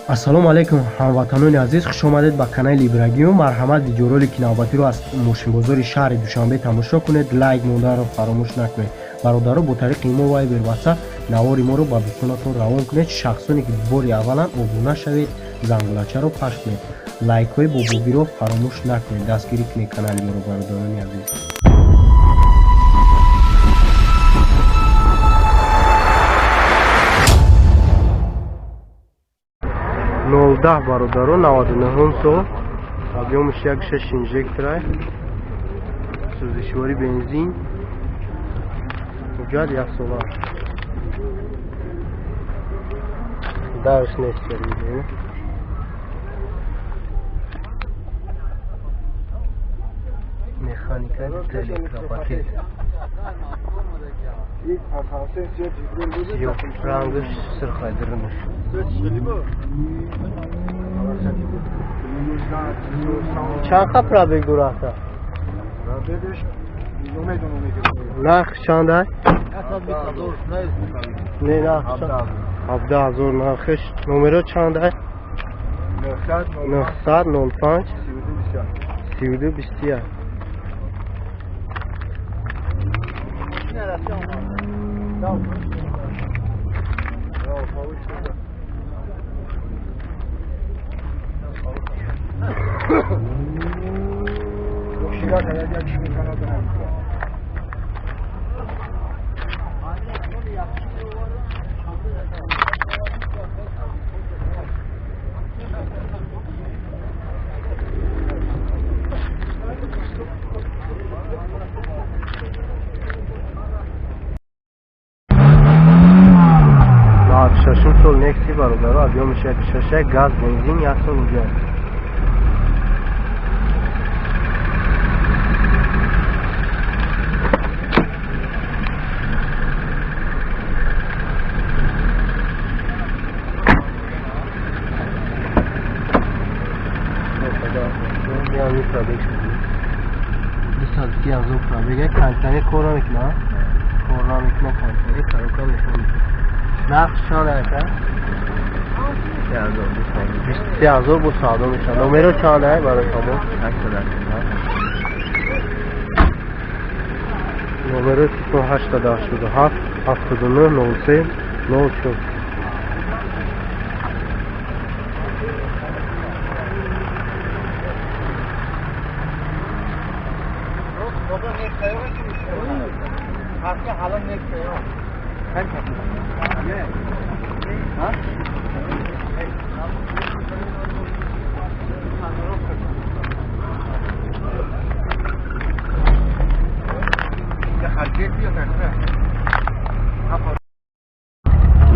ассалому алайкум ҳамватанони азиз, хуш омадед ба канали Ибрагим. Марҳамат, видеороли кинобатиро аз мошинбозори шаҳри Душанбе тамошо кунед. Лайк монданро фаромӯш накунед. бародаро, бо тариқи имо Viber WhatsApp навори моро ба дӯстонатон равон кунед. Шахсоне ки бори аввалан обуна шавед, зангулачаро паш кунед. лайкҳои бобогиро фаромӯш накунед. дастгирӣ кунед канали моро, бародарони азиз. 010 бародаро 99 сол объемш 1.6 инжектора, сӯзишвори бензин, ҳуҷҷат 1 сола. дарш нест кардем. Механика электропакет. Yok, rangı sır kaydırılmış. Çanka probeg durarsa? Nakh çanda? Ne nakh çanda? 17000 nakhش. Numara çanda? 905 32 шашум сол Nexi бародаро, объемш 1.6, газ, бензин, 1 сол ҳуҷҷат. کانتری کورا میکنه کانتری خروکا میکنه. نقش چند است؟ 30000 bu sağda میشه. نمره چند است برای شما؟ 887 نمره 887 79 03 04.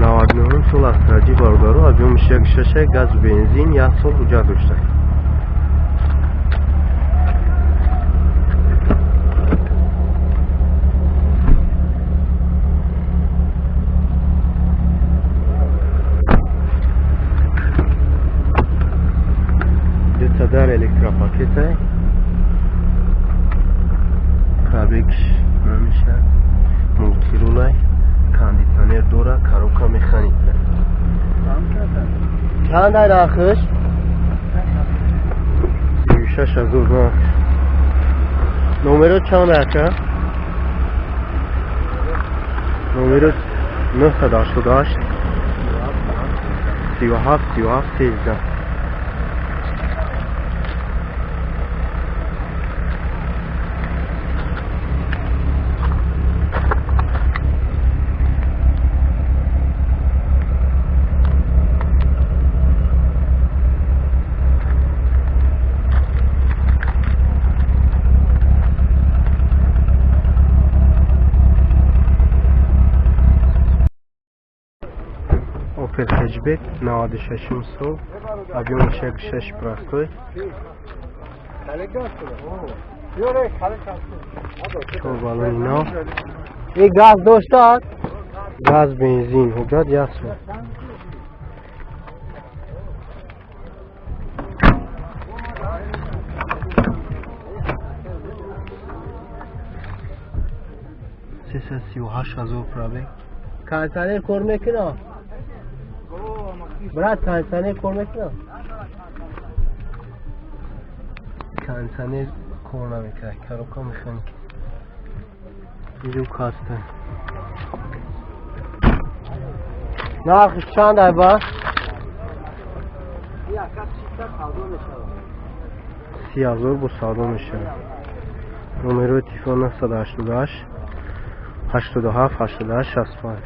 Наваднён сол астраҷи бародаро, объемш 1.6, газ, бензин, 1 сол ҳуҷҷат дошта. Детадар электропакета, пробегш намеша, мултирулай, кондитсионер дора, коробка механика. چند ای نرخش؟ 36000 نمره چند است؟ نمره 988 37 13. Opel hatchback 96 sol, объемш 1.6 простой. Балонино. И газ дошта? Газ, бензин, ҳуҷҷат 1 сол. 338,000 пробег. کانتری کار میکنه؟ برات کانسانه کار میکنه کانسانه کار نمیکنه کاروکا مکانیک اینجا کاسته نرخش چند با 30,000 bu savdo میشه نمره تلفن 988 87 88 65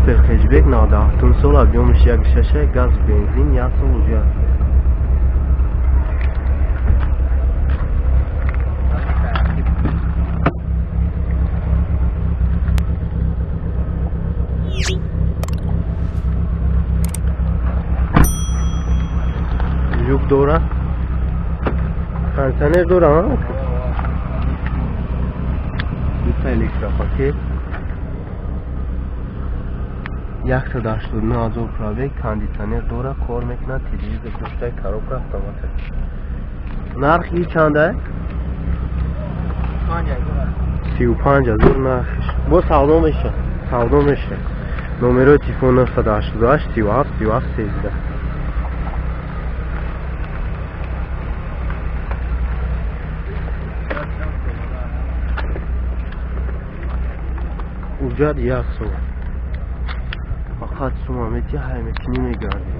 Opel hatchback 97 سال объемش 1.6 газ бензин 1 سال уже люк дора кондиционер дора дута электропакет 189,000 пробег кондиционер дора кор мекунад телевизор пуштай коробка автоматик нархи чанда 35,000 нархиш бо савдо меша номерои телефон 988 37 37 13 уҷат 1 сом فقط سومامتی همکنی میگردی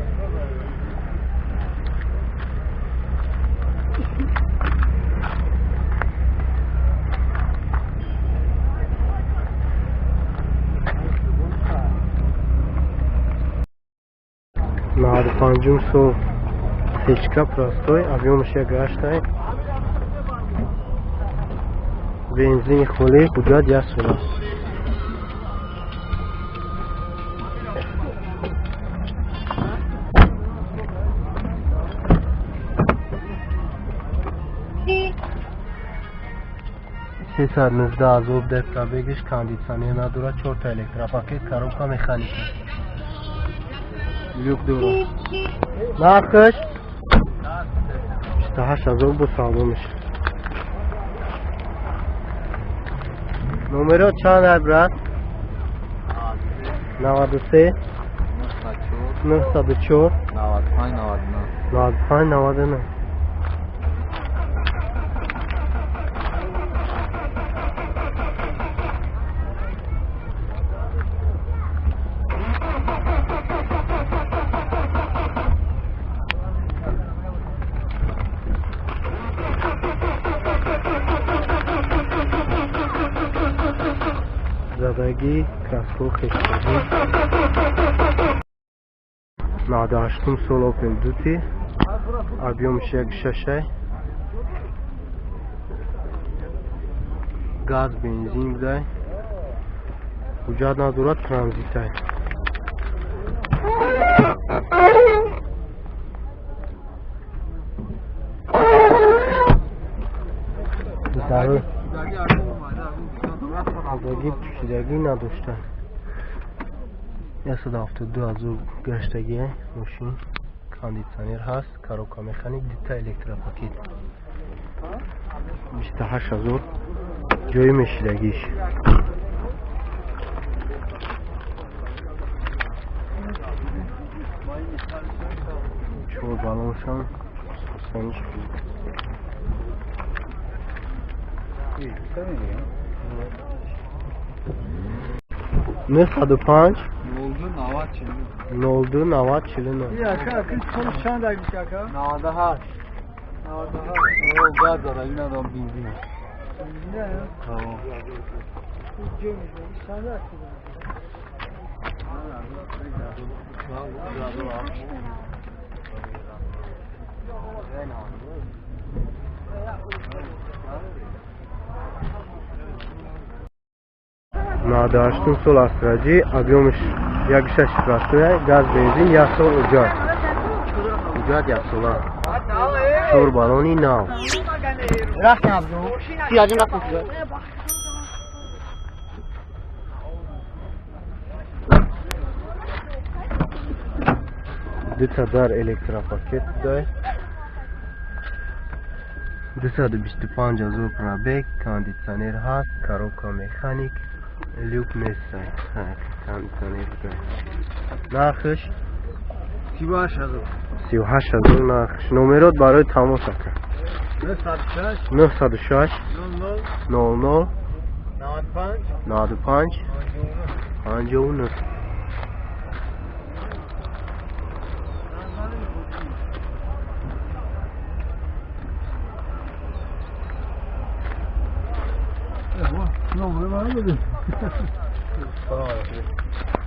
نهاد پنجم سو سیچکا پراستوی объемش 1.8 بنزین خولی حدود 1 سال است $319,000 пробегиш кондиционер надора 4 та электропакет коробка механика люк дора нархиш 28,000 бо савдо меша номерот чанд брат 93 904 95 99 زدگی کسکو خشتگی 98 سال اوپل دوتی объемش 1.6 газ бензин буда ҳуҷҷат надорад транзитай زدگی پوشیدگی نداشته 172,000 گشتگی ماشین кондиционер هست коробка механик دیتا электропакет 28,000 جای نشیدگیش چور بالانش هم سوسنش بود 905 02 90 49 یا که کل چند دیگه که 98 او گاز داره این هم بنزین نه tamam на даштун сол астраджи объемш 1.6 простой газ бензин 1 сол уҷат 1 сола шур балони нав رفتم ابزو پیاده نکن دوتا در الکتراپاکت داره 225,000 پرابک کاندیسیونر هست کاروکا مکانیک لیوک نیست کاندیسیونر نرخش 38,000 نرخش نمرات برای تماس کن 906 00 95 59 No, me va a